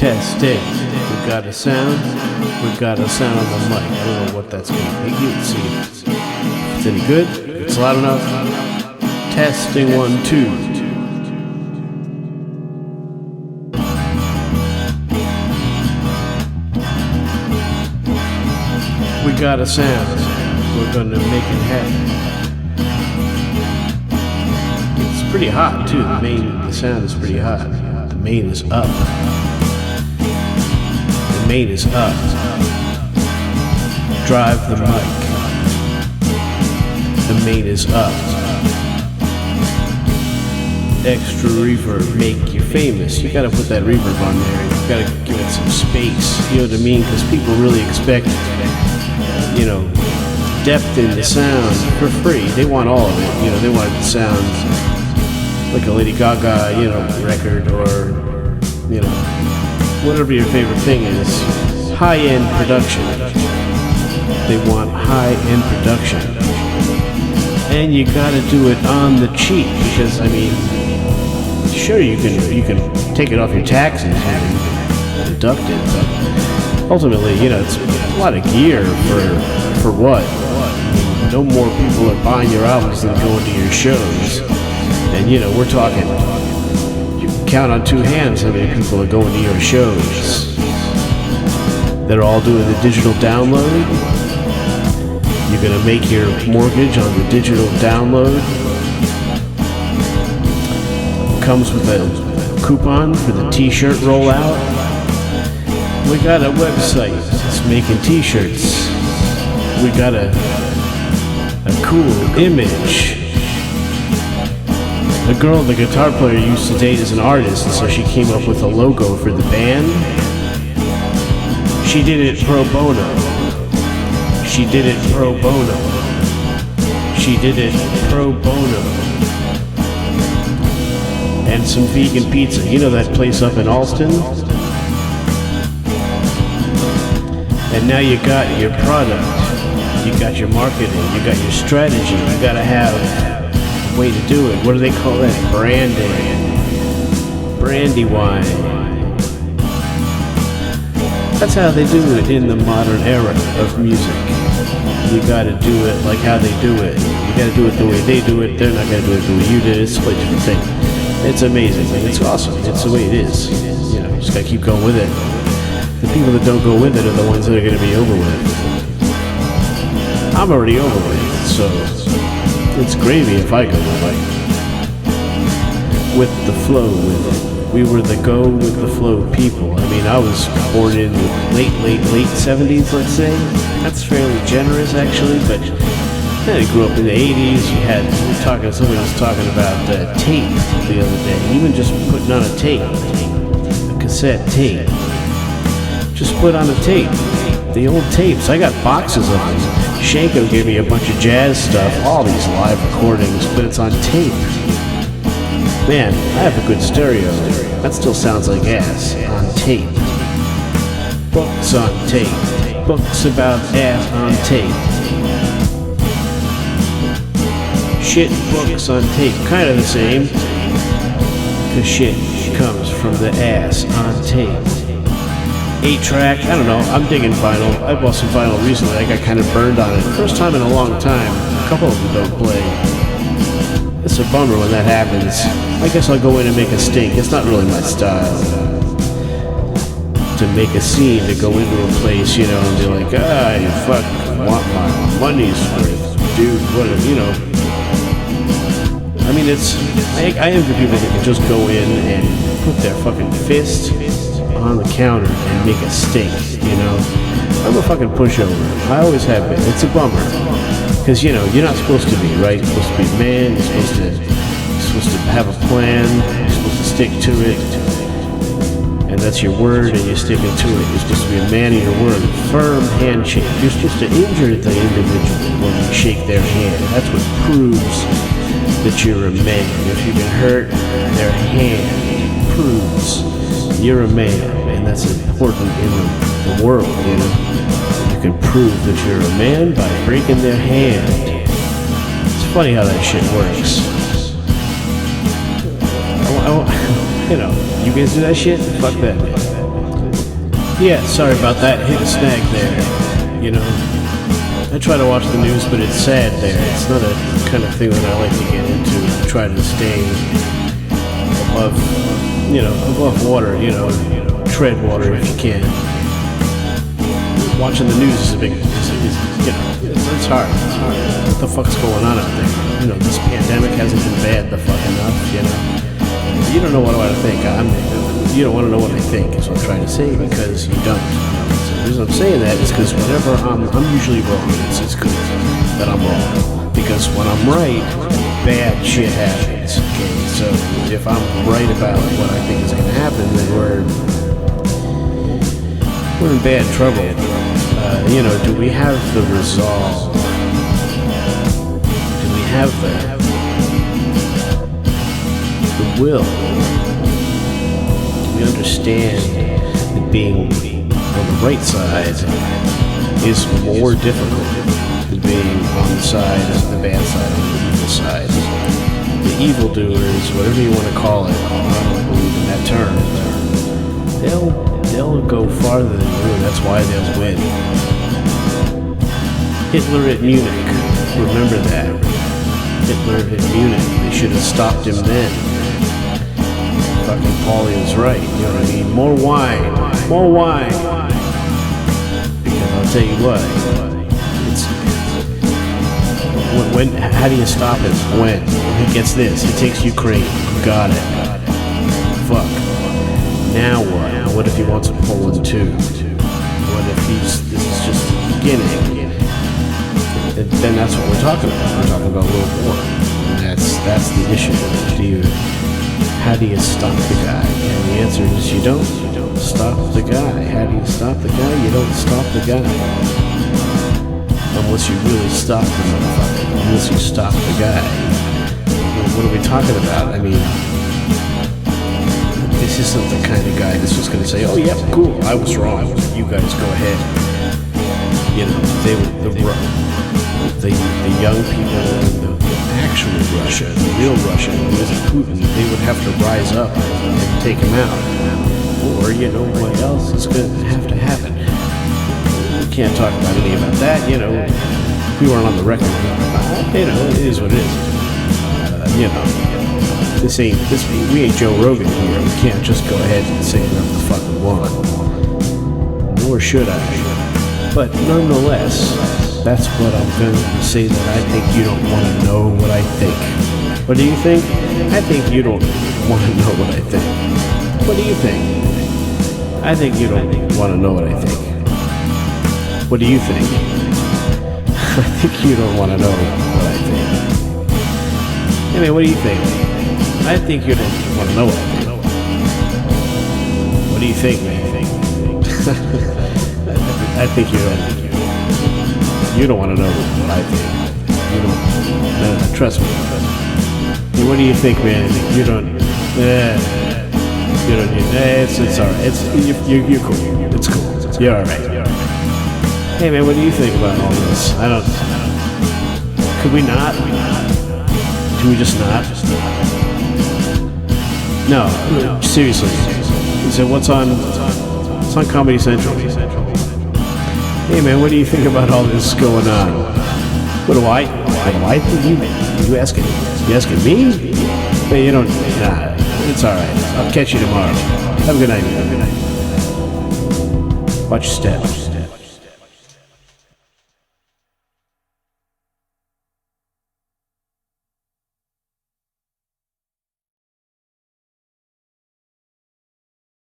Testing. We got a sound. We got a sound on the mic. I don't know what that's going to be. You can see if it's any good. If it's loud enough. Testing 1, 2. We got a sound. We're going to make it happen. It's pretty hot too. The sound is pretty hot. The main is up. The main is up. Drive the mic. The main is up. Extra reverb, make you famous. You gotta put that reverb on there. You gotta give it some space. You know what I mean? Because people really expect, you know, depth in the sound for free. They want all of it. You know, they want it to sound like a Lady Gaga, you know, record, or, you know, whatever your favorite thing is. High-end production. They want high-end production. And you gotta do it on the cheap, because, I mean, sure, you can take it off your taxes and deduct it, but ultimately, you know, it's a lot of gear for what? No more people are buying your albums than going to your shows. And, you know, we're talking, you can count on two hands how many people are going to your shows. They're all doing the digital download. You're going to make your mortgage on the digital download. Comes with a coupon for the t-shirt rollout. We got a website that's making t-shirts. We got a cool image. The girl, the guitar player, used to date as an artist, and so she came up with a logo for the band. She did it pro bono. She did it pro bono. She did it pro bono. And some vegan pizza. You know that place up in Alston? And now you got your product. You got your marketing. You got your strategy. You gotta have way to do it. What do they call that? Branding. Brandywine. That's how they do it in the modern era of music. You gotta do it like how they do it. You gotta do it the way they do it. They're not gonna do it the way you did. It's a completely different thing. It's amazing. It's awesome. It's the way it is. You know, you just gotta keep going with it. The people that don't go with it are the ones that are gonna be over with. I'm already over with it, so it's gravy if I go with the flow with it. We were the go with the flow people. I mean, I was born in late 70s, let's say. That's fairly generous, actually, but I grew up in the 80s. Somebody was talking about tape the other day. Even just putting on a tape, a cassette tape. Just put on a tape. The old tapes, I got boxes of them. Shanko gave me a bunch of jazz stuff, all these live recordings, but it's on tape. Man, I have a good stereo. That still sounds like ass on tape. Books on tape. Books about ass on tape. Shit books on tape. Kind of the same. Cause shit comes from the ass on tape. 8-track, I don't know, I'm digging vinyl. I bought some vinyl recently. I got kind of burned on it. First time in a long time. A couple of them don't play. It's a bummer when that happens. I guess I'll go in and make a stink. It's not really my style to make a scene, to go into a place, you know, and be like, you fuck want my money's worth, dude, whatever, you know. I mean, I envy people that can just go in and put their fucking fist on the counter and make a stink, you know. I'm a fucking pushover. I always have been. It's a bummer. Because, you know, you're not supposed to be, right? You're supposed to be a man. You're supposed to have a plan. You're supposed to stick to it. And that's your word, and you're sticking to it. You're supposed to be a man of your word. Firm handshake. You're supposed to injure the individual when you shake their hand. That's what proves that you're a man. If you can hurt their hand, it proves you're a man. And that's important in the world, you know. You can prove that you're a man by breaking their hand. It's funny how that shit works. You know, you guys do that shit? Fuck that, man. Yeah, sorry about that. Hit a snag there. You know, I try to watch the news, but it's sad there. It's not a kind of thing that I like to get into. Try to stay above, above water. Tread water if you can. Watching the news is a big, it's hard. It's hard. What the fuck's going on out there? This pandemic hasn't been bad the fuck enough. You don't know what I think. You don't want to know what I think, is what I'm trying to say, because you don't. So the reason I'm saying that is because whenever I'm usually wrong, it's good that I'm wrong. Because when I'm right, bad shit happens. Okay, so if I'm right about what I think is going to happen, then we're in bad trouble. Do we have the resolve? Do we have the will? We understand that being on the right side is more difficult than being on the side of the bad side, on the evil side. The evildoers, whatever you want to call it, I don't believe in that term. They'll go farther than you, and that's why they'll win. Hitler at Munich, remember that. Hitler at Munich, they should have stopped him then. Fucking Paulie was right, you know what I mean? More wine. Because I'll tell you what, how do you stop him? When he gets this, he takes Ukraine, got it. Fuck. Now what? What if he wants Poland too? What if this is just the beginning? And then that's what we're talking about. We're talking about World War. And that's the issue. How do you stop the guy? And the answer is you don't stop the guy. How do you stop the guy? You don't stop the guy. Unless you really stop the motherfucker. Unless you stop the guy. What are we talking about? I mean, this isn't the kind of guy that's just going to say, oh, yeah, cool, I was wrong. You guys go ahead. They were the young people in the actual Russia, the real Russia, who isn't Putin, they would have to rise up and take him out. Or, what else is going to have to happen? We can't talk about any about that, we weren't on the record. It is what it is. We ain't Joe Rogan here. We can't just go ahead and say whatever the fuck we want. Nor should I. But nonetheless, that's what I'm going to say, that I think you don't want to know what I think. What do you think? I think you don't want to know what I think. What do you think? I think you don't want to know what I think. What do you think? I think you don't want to know what I think. Hey man, what do you think? I think you don't want to know what I think. What do you think, man? I think you don't. You don't want to know what I think. You don't. No, trust me. What do you think, man? You don't. You don't. It's all right. You're cool. It's cool. You're all right. Hey, man, what do you think about all this? I don't. Could we not? Can we just not? No, seriously. So what's on? It's on Comedy Central. Hey man, what do you think about all this going on? What do I think? You asking? You asking me? Hey, you don't. Nah, it's all right. I'll catch you tomorrow. Have a good night. Watch your step.